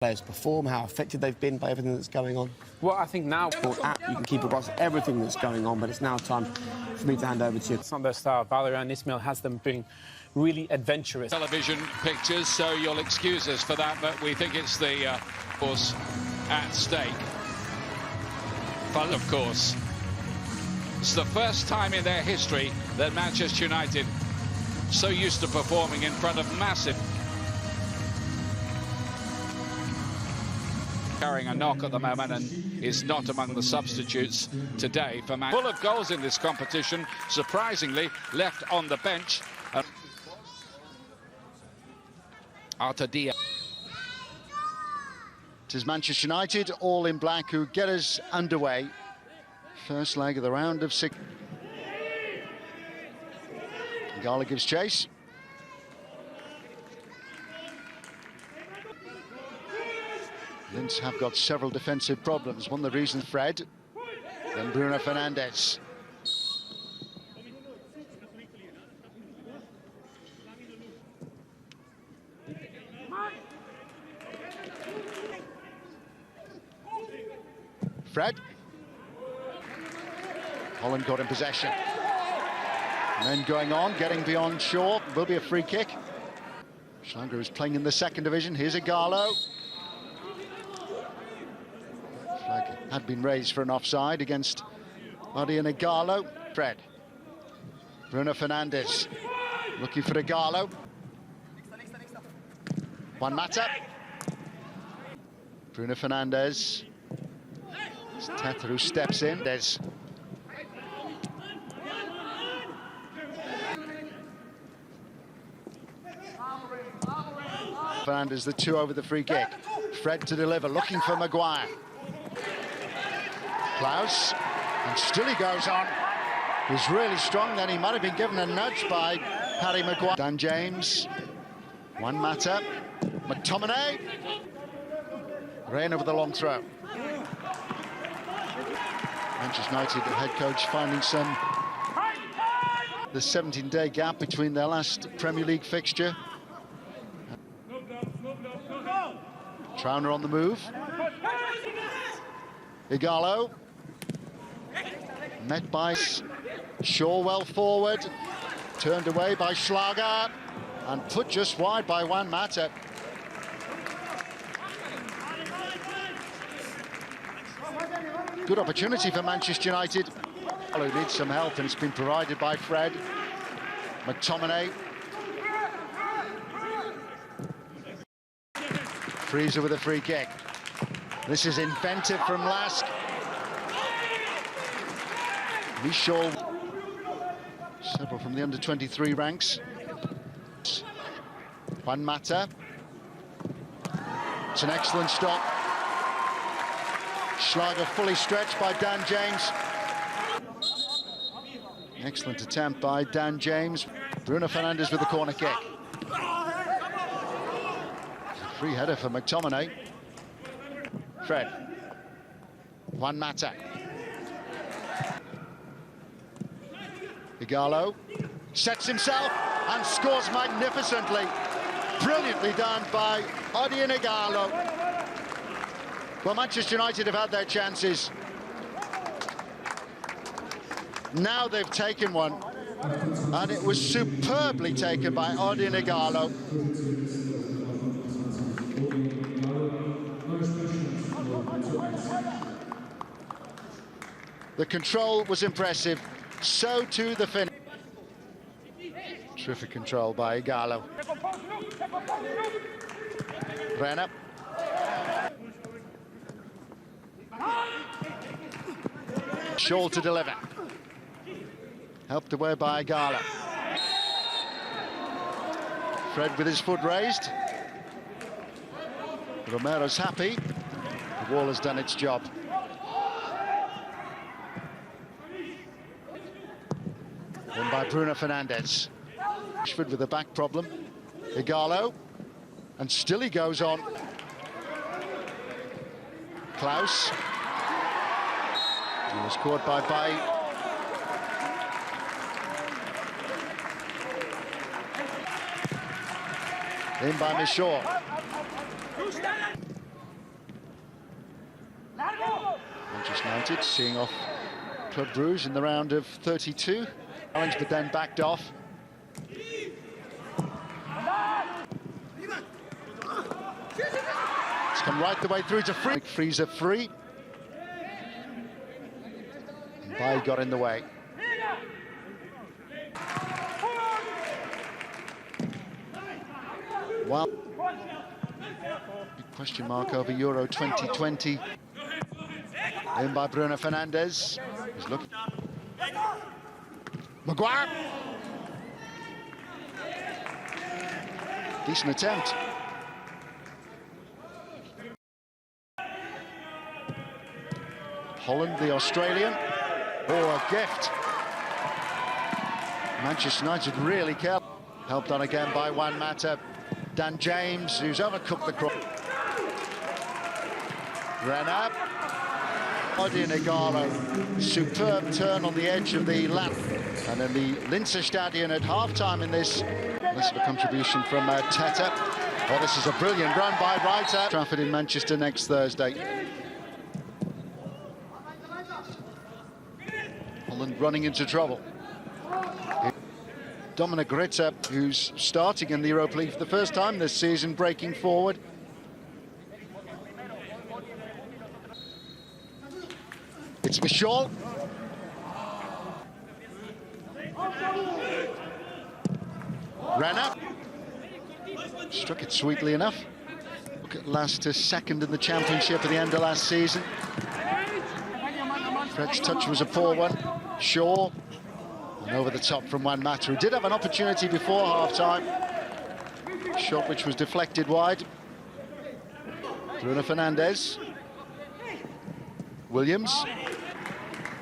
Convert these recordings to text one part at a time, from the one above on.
players perform, how affected they've been by everything that's going on? Well, I think now You can keep abreast of everything that's going on, but it's now time for me to hand over to you. it's not their style. Valeria and Ismail has them being really adventurous. Television pictures, so you'll excuse us for that, but we think it's the course at stake. But of course, it's the first time in their history that Manchester United, so used to performing in front of massive, carrying a knock at the moment and is not among the substitutes today for Man. Full of goals in this competition, surprisingly left on the bench. Uttd. It is Manchester United, all in black, who get us underway. First leg of the round of 6. Gala gives chase. Linz have got several defensive problems. One of the reasons, Fred, then Bruno Fernandes. Fred. Holland got in possession. And then going on, getting beyond Shaw. Will be a free kick. Schlager is playing in the second division. Here's Igalo. Flag had been raised for an offside against Odion Igalo. Fred. Bruno Fernandes. Looking for Igalo. Juan Mata. Bruno Fernandes. It's Tether who steps in. There's Fernandes, the two over the free kick. Fred to deliver, looking for Maguire. Klaus, and still he goes on. He's really strong, then he might have been given a nudge by Harry Maguire. Dan James, Juan Mata, McTominay. Reina with a long throw. Manchester United, the head coach, finding the 17-day gap between their last Premier League fixture. Trauner on the move. Igalo. Met by Shaw well forward. Turned away by Schlager. And put just wide by Juan Mata. Good opportunity for Manchester United. Who needs some help, and it's been provided by Fred. McTominay. Freezer with a free kick. This is inventive from Laskk. Michel. Several from the under-23 ranks. Juan Mata. It's an excellent stop. Schlager fully stretched by Dan James. Excellent attempt by Dan James. Bruno Fernandes with the corner kick. Free header for McTominay. Fred. Juan Mata. Igalo sets himself and scores magnificently. Brilliantly done by Odion Igalo. Well, Manchester United have had their chances. Now they've taken one, and it was superbly taken by Odion Igalo. The control was impressive, so too the finish. Terrific control by Igalo. Renner. Shaw to deliver. Helped away by Igalo. Fred with his foot raised. Romero's happy. The wall has done its job. Then by Bruno Fernandes. Rashford with a back problem. Igalo. And still he goes on. Klaus. He was caught by Bay. In by Michaud. United seeing off Club Brugge in the round of 32. Challenge, but then backed off. It's come right the way through to free. Freezer free. And Bai got in the way. Well, big question mark over Euro 2020. In by Bruno Fernandes. He's looking. Maguire. Decent attempt. Holland, the Australian. Oh, a gift. Manchester United really careful. Helped on again by Juan Mata. Dan James, who's overcooked the cross. Ran up. Hіghlіghts, superb turn on the edge of the lap. And then the Linse Stadion at half-time in this. This is a contribution from Teta. Oh, this is a brilliant run by Reiter. Trafford in Manchester next Thursday. Holland running into trouble. Dominic Ritter, who's starting in the Europa League for the first time this season, breaking forward. It's Michel. Ran up. Struck it sweetly enough. Look at Laskk, second in the championship at the end of last season. Fred's touch was a poor one. Shaw. And over the top from Juan Mata, who did have an opportunity before half-time. Shot which was deflected wide. Bruno Fernandes. Williams.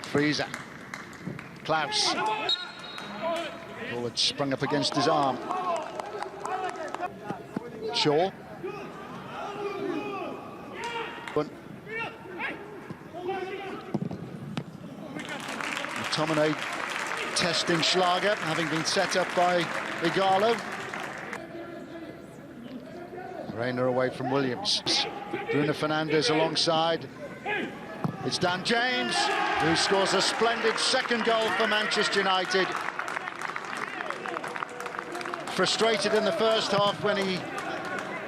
Freezer. Klaus. Ball had sprung up against his arm. Shaw. McTominay testing Schlager, having been set up by Igalo. Reina away from Williams. Bruno Fernandes alongside. It's Dan James, who scores a splendid second goal for Manchester United. Frustrated in the first half when he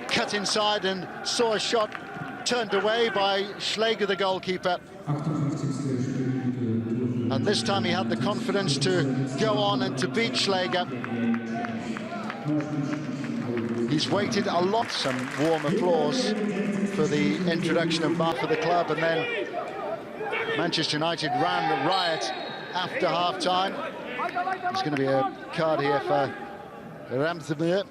cut inside and saw a shot turned away by Schläger, the goalkeeper. And this time he had the confidence to go on and to beat Schläger. He's waited a lot. Some warm applause for the introduction of Bar for the club, and then Manchester United ran the riot after half-time. There's going to be a card here for Ramsdale.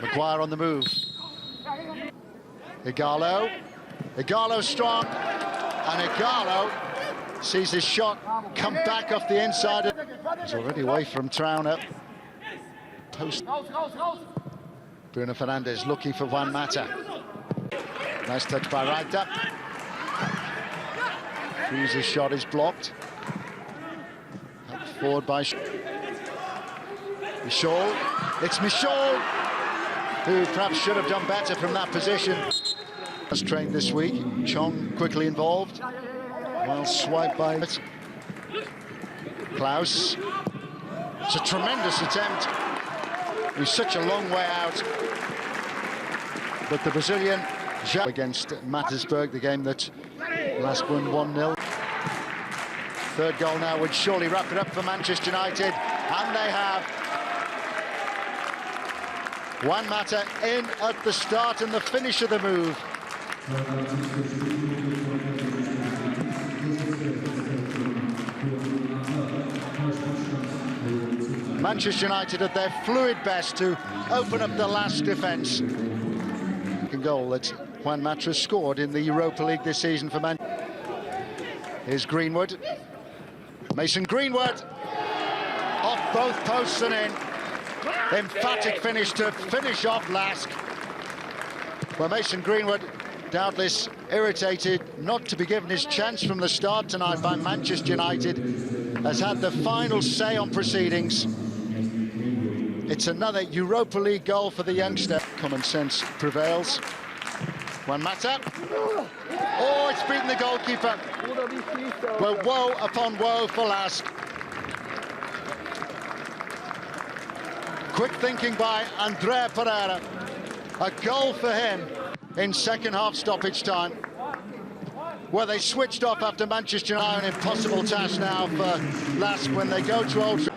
Maguire on the move. Igalo. Igalo strong, and Igalo sees his shot come back off the inside. He's already away from Trauner. Post. Bruno Fernandes looking for Juan Mata. Nice touch by Reiter. Freezer's shot is blocked. Helped forward by Michel. It's Michel, who perhaps should have done better from that position. Was trained this week. Chong quickly involved. Well swiped by Klaus. It's a tremendous attempt. He's such a long way out. But the Brazilian against Mattersburg, the game that Laskk won 1-0. Third goal now would surely wrap it up for Manchester United, and they have. Juan Mata in at the start and the finish of the move. Manchester United at their fluid best to open up the Laskk defence. Goal that Juan Mata scored in the Europa League this season for Man. Here's Greenwood. Mason Greenwood off both posts and in. Emphatic finish to finish off Laskk. Well, Mason Greenwood, doubtless irritated not to be given his chance from the start tonight by Manchester United, has had the final say on proceedings. It's another Europa League goal for the youngster. Common sense prevails. One matter. Oh, it's beaten the goalkeeper. Well, woe upon woe for Laskk. Quick thinking by Andrea Pereira. A goal for him in second half stoppage time. Well, they switched off after Manchester United. An impossible task now for Laskk when they go to Old Trafford.